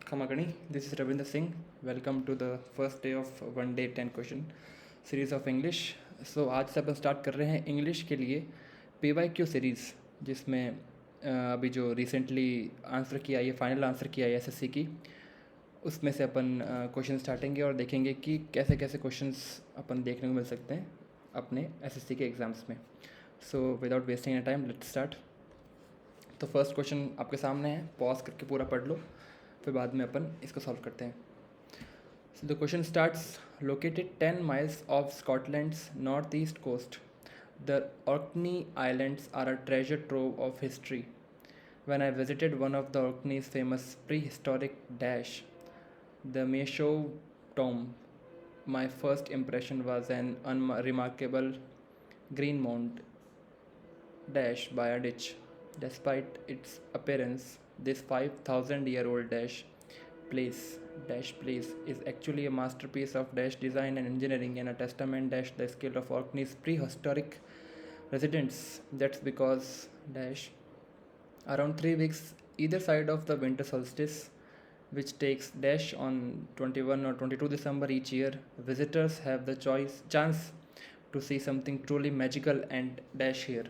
Khamagani. This is Ravinder Singh. Welcome to the first day of one day 10 question series of English. So आज से अपन start कर रहे हैं English के लिए PYQ सीरीज़, जिसमें अभी जो रिसेंटली आंसर किया है, फाइनल आंसर किया है SSC की, उसमें से अपन क्वेश्चन स्टार्टेंगे और देखेंगे कि कैसे कैसे क्वेश्चंस अपन देखने को मिल सकते हैं अपने SSC के एग्ज़ाम्स में. So without wasting any time let's start. तो फर्स्ट क्वेश्चन आपके सामने है, पॉज करके पूरा पढ़ लो, फिर बाद में अपन इसको सॉल्व करते हैं. So the question starts. Located 10 miles of Scotland's north east coast, the Orkney islands are a treasure trove of history. When I visited one of the Orkney's famous prehistoric dash, the Mayshove tomb, my first impression was an unremarkable green mound dash by a ditch. Despite its appearance, this 5,000-year-old place is actually a masterpiece of dash design and engineering and a testament dash the skill of Orkney's prehistoric residents. That's because dash around 3 weeks either side of the winter solstice, which takes dash on 21 or 22 December each year, visitors have the chance to see something truly magical and dash here.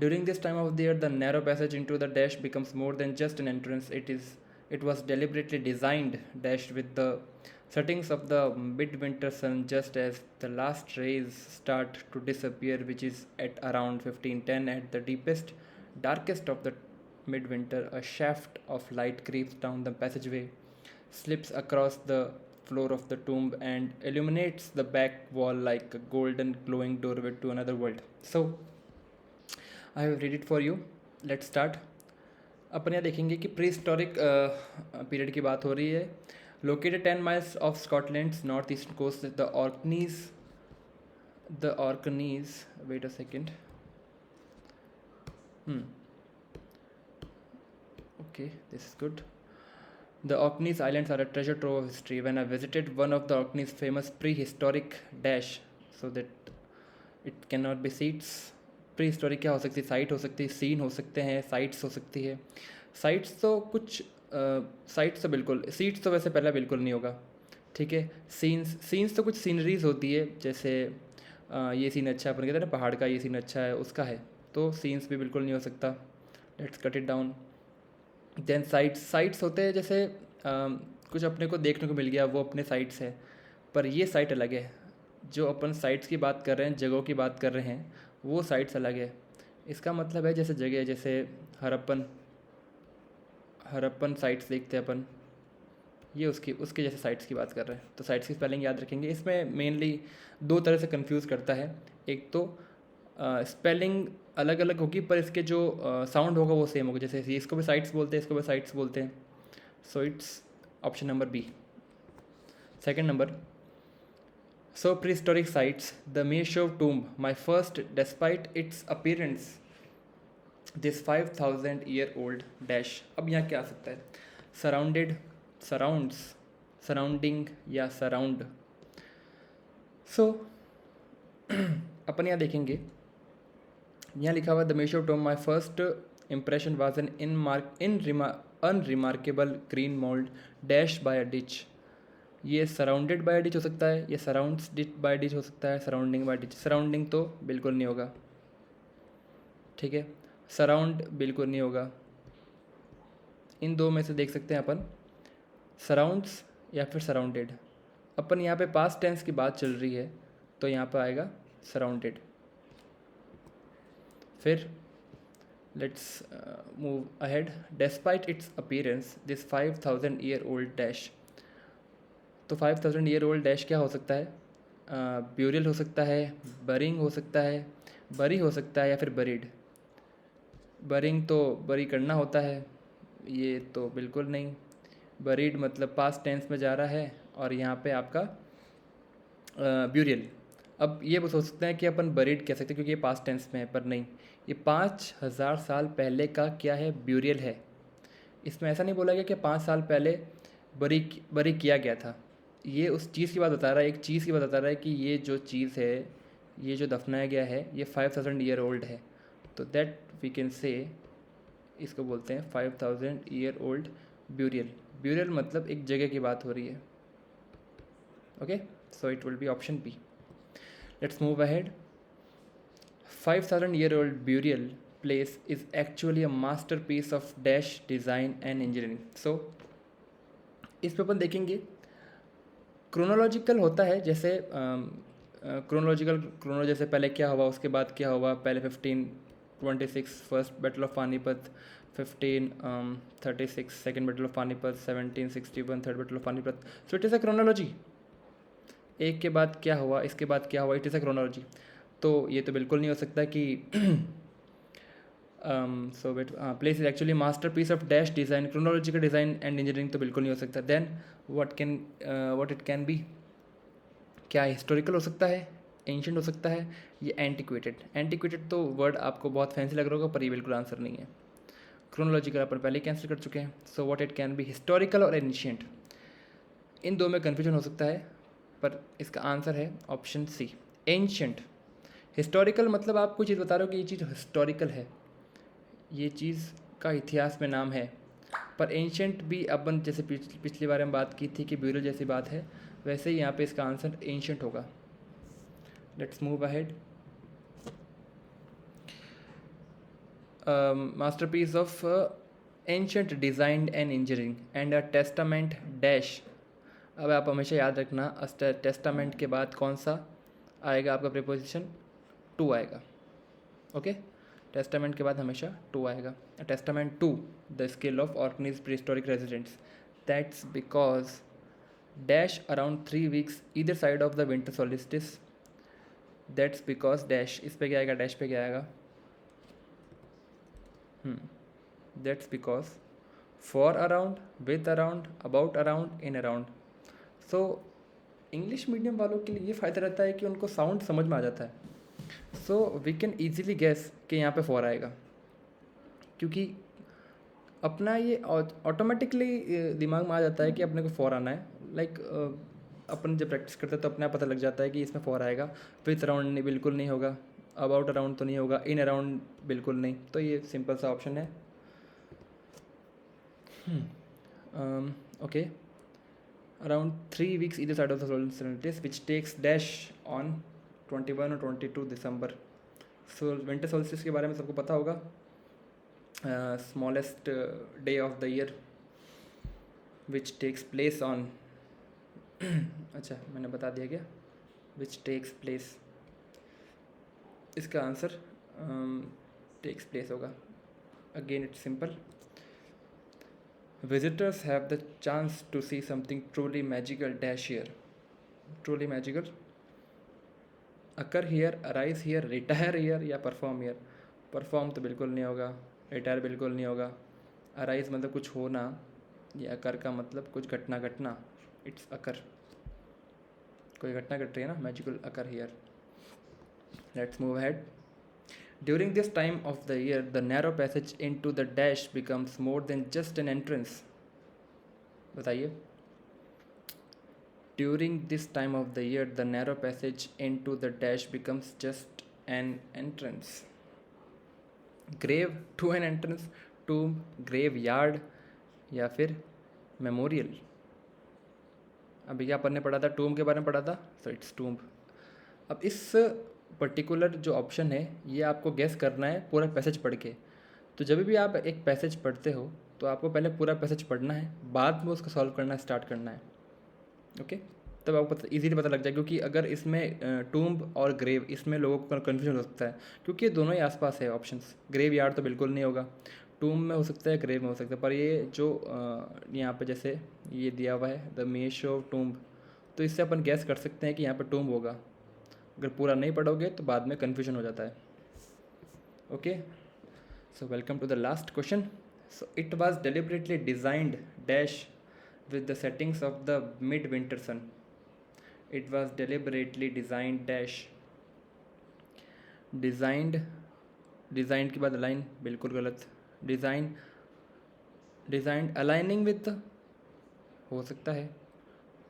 During this time of the year, the narrow passage into the dash becomes more than just an entrance. It was deliberately designed dash with the settings of the midwinter sun just as the last rays start to disappear, which is at around 1510 at the deepest, darkest of the midwinter. A shaft of light creeps down the passageway, slips across the floor of the tomb, and illuminates the back wall like a golden glowing doorway to another world. So I have read it for you. Let's start. अपन यहाँ देखेंगे कि pre historic period की बात हो रही है. Located 10 miles of Scotland's north east coast, the Orkneys wait a second. Okay, this is good. The Orkneys Islands are a treasure trove of history. When I visited one of the Orkneys' famous prehistoric dash, so that it cannot be seats. Prehistoric क्या हो सकती है? Site हो सकती है, scene हो सकते हैं, साइट्स हो सकती है. साइट्स तो कुछ साइट्स तो बिल्कुल, सीट्स तो वैसे पहला बिल्कुल नहीं होगा, ठीक है. सीन्स तो कुछ सीनरीज होती है, जैसे ये सीन अच्छा है, अपन कहते हैं ना पहाड़ का ये सीन अच्छा है, उसका है, तो सीन्स भी बिल्कुल नहीं हो सकता. Let's cut it down. Then sites होते हैं, जैसे कुछ अपने को देखने को मिल गया, वो अपने साइट्स है, पर ये साइट अलग है. जो अपन साइट्स की बात कर रहे हैं, जगहों की बात कर रहे हैं, वो साइट्स अलग है. इसका मतलब है जैसे जगह, जैसे हरप्पन साइट्स देखते हैं अपन, ये उसके जैसे साइट्स की बात कर रहे हैं. तो साइट्स की स्पेलिंग याद रखेंगे. इसमें मेनली दो तरह से कंफ्यूज करता है. एक तो स्पेलिंग अलग अलग होगी, पर इसके जो साउंड होगा वो सेम होगा. जैसे इसको भी साइट्स बोलते हैं, इसको भी साइट्स बोलते हैं. So it's option number B. Second number. So prehistoric sites, the Mayshove tomb, my first, despite its appearance, this 5,000-year-old dash. अब यहाँ क्या आ सकता है? Surrounded, surrounds, surrounding या surround. So अपन यहाँ देखेंगे, यहाँ लिखा हुआ the Mayshove tomb, my first impression was an unremarkable green mold dash by a ditch. ये सराउंडेड बाय डिच हो सकता है, ये सराउंड्स बाय डिच हो सकता है, सराउंडिंग बाय डिच. सराउंडिंग तो बिल्कुल नहीं होगा, ठीक है. सराउंड बिल्कुल नहीं होगा. इन दो में से देख सकते हैं अपन, सराउंड्स या फिर सराउंडेड. अपन यहाँ पे पास्ट टेंस की बात चल रही है, तो यहाँ पे आएगा सराउंडेड. फिर let's move ahead. Despite it's appearance, this 5,000-year-old dash. तो 5,000-year-old डैश क्या हो सकता है? ब्यूरियल हो सकता है, बरिंग हो सकता है, बरी हो सकता है, या फिर बरीड. बरिंग तो बरी करना होता है, ये तो बिल्कुल नहीं. बरीड मतलब पास्ट टेंस में जा रहा है, और यहाँ पे आपका ब्यूरियल. अब ये सोच सकते हैं कि अपन बरीड कह सकते हैं क्योंकि ये पास्ट टेंस में है, पर नहीं, ये 5,000 साल पहले का क्या है? ब्यूरियल है. इसमें ऐसा नहीं बोला गया कि 5 साल पहले बरी किया गया था. ये उस चीज़ की बात बता रहा है, एक चीज़ की बात बता रहा है कि ये जो चीज़ है, ये जो दफनाया गया है, ये 5,000-year-old है. तो दैट वी कैन से, इसको बोलते हैं 5,000-year-old ब्यूरियल. ब्यूरल मतलब एक जगह की बात हो रही है. Okay, so it will be option B. Let's move ahead. 5,000-year-old burial place is actually a masterpiece of dash design and engineering. So इस पे अपन देखेंगे क्रोनोलॉजिकल होता है, जैसे क्रोनो जैसे पहले क्या हुआ, उसके बाद क्या हुआ, पहले 1526 first battle of Panipat, 1536 second battle of Panipat, 1761 third battle of Panipat. So it is a chronology. एक के बाद क्या हुआ, इसके बाद क्या हुआ, इट इज़ अ क्रोनोलॉजी. तो ये तो बिल्कुल नहीं हो सकता कि so wait place is actually masterpiece of dash design, chronological design and engineering तो बिल्कुल नहीं हो सकता. Then what it can be, क्या हिस्टोरिकल हो सकता है, एंशियंट हो सकता है, ये एंटिक्वेटेड. एंटिक्वेटेड तो वर्ड आपको बहुत फैंसी लग रहा होगा, पर ये बिल्कुल आंसर नहीं है. क्रोनोलॉजिकल अपन पहले कैंसिल कर चुके हैं. So what it can B, historical और एंशियंट. इन दो में कन्फ्यूजन हो सकता है, पर इसका आंसर है ऑप्शन सी, एंशियंट. हिस्टोरिकल मतलब आप कोई चीज़ बता रहे हो कि ये चीज़ हिस्टोरिकल है, ये चीज़ का इतिहास में नाम है. पर एंशियंट भी अपन जैसे पिछली बार हम बात की थी कि ब्यूरल जैसी बात है, वैसे ही यहाँ पे इसका आंसर एंशियंट होगा. Let's move ahead. Masterpiece of ancient design and engineering and a testament dash. अब आप हमेशा याद रखना, टेस्टामेंट के बाद कौन सा आएगा आपका प्रीपोजिशन, टू आएगा. ओके, टेस्टामेंट के बाद हमेशा टू आएगा. Testament to the skill of Orkney's prehistoric residents. That's because dash around 3 weeks either side of the winter solstice. That's because dash, इस पे क्या आएगा, डैश पे क्या आएगा, that's because for around, with around, about around, in around. So English medium वालों के लिए ये फ़ायदा रहता है कि उनको साउंड समझ में आ जाता है. So we can easily guess कि यहाँ पे फॉर आएगा, क्योंकि अपना ये ऑटोमेटिकली दिमाग में आ जाता है कि अपने को फॉर आना है. लाइक अपन जब प्रैक्टिस करते हैं तो अपने आप पता लग जाता है कि इसमें फॉर आएगा. विथ अराउंड नहीं, बिल्कुल नहीं होगा. अबाउट अराउंड तो नहीं होगा. इन अराउंड बिल्कुल नहीं. तो ये सिंपल सा ऑप्शन है. Okay, around 3 weeks either side of the solar solstice, which takes dash on 21 or 22 December. So winter solstice के बारे में सबको पता होगा. Smallest day of the year which takes place on अच्छा मैंने बता दिया क्या, which takes place. इसका आंसर takes place होगा. Again it's simple. Visitors have the chance to see something truly magical dash here. Truly magical. Occur here, arise here, retire here या perform here. Perform तो बिल्कुल नहीं होगा, retire बिल्कुल नहीं होगा. Arise मतलब कुछ होना, ये occur का मतलब कुछ घटना घटना. It's occur. कोई घटना घट रही है ना, magical occur here. Let's move ahead. During this time of the year, the narrow passage into the dash becomes more than just an entrance. बताइए. During this time of the year, the narrow passage into the dash becomes just an entrance. Grave to an entrance, tomb, graveyard या फिर memorial. अभी क्या अपन ने पढ़ा था, टूम के बारे में पढ़ा था. So it's tomb. अब इस पर्टिकुलर जो ऑप्शन है ये आपको गेस करना है पूरा पैसेज पढ़ के. तो जब भी आप एक पैसेज पढ़ते हो तो आपको पहले पूरा पैसेज पढ़ना है, बाद में उसको सॉल्व करना स्टार्ट करना है. ओके, तब आपको इजीली पता लग जाए. क्योंकि अगर इसमें टूम्ब और ग्रेव, इसमें लोगों को कन्फ्यूजन हो सकता है, क्योंकि ये दोनों ही आसपास है ऑप्शंस. ग्रेव यार्ड तो बिल्कुल नहीं होगा, टूम्ब में हो सकता है, ग्रेव में हो सकता है. पर ये जो यहाँ पे जैसे ये दिया हुआ है द मेश ऑफ टूम्ब, तो इससे अपन गैस कर सकते हैं कि यहाँ पर टूम्ब होगा. अगर पूरा नहीं पढ़ोगे तो बाद में कन्फ्यूजन हो जाता है. Okay, so welcome to the last question. So it was deliberately designed dash with the settings of the mid winter sun. It was deliberately designed dash. Designed, designed के बाद अलाइन बिल्कुल गलत. डिजाइंड अलाइनिंग विद हो सकता है.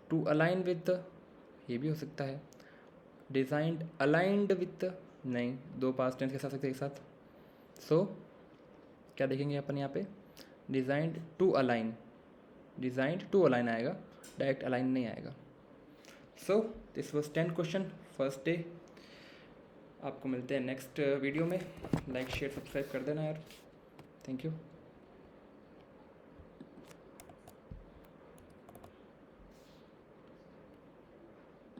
To align with ये भी हो सकता है. डिजाइंड अलाइंड विथ नहीं, दो पास्ट टेंस के साथ सकते एक साथ. सो क्या देखेंगे अपन यहाँ पे, designed to align. Designed to align आएगा, डायरेक्ट अलाइन नहीं आएगा। So this was 10 question first day. आपको मिलते हैं नेक्स्ट वीडियो में। लाइक शेयर सब्सक्राइब कर देना यार। Thank you.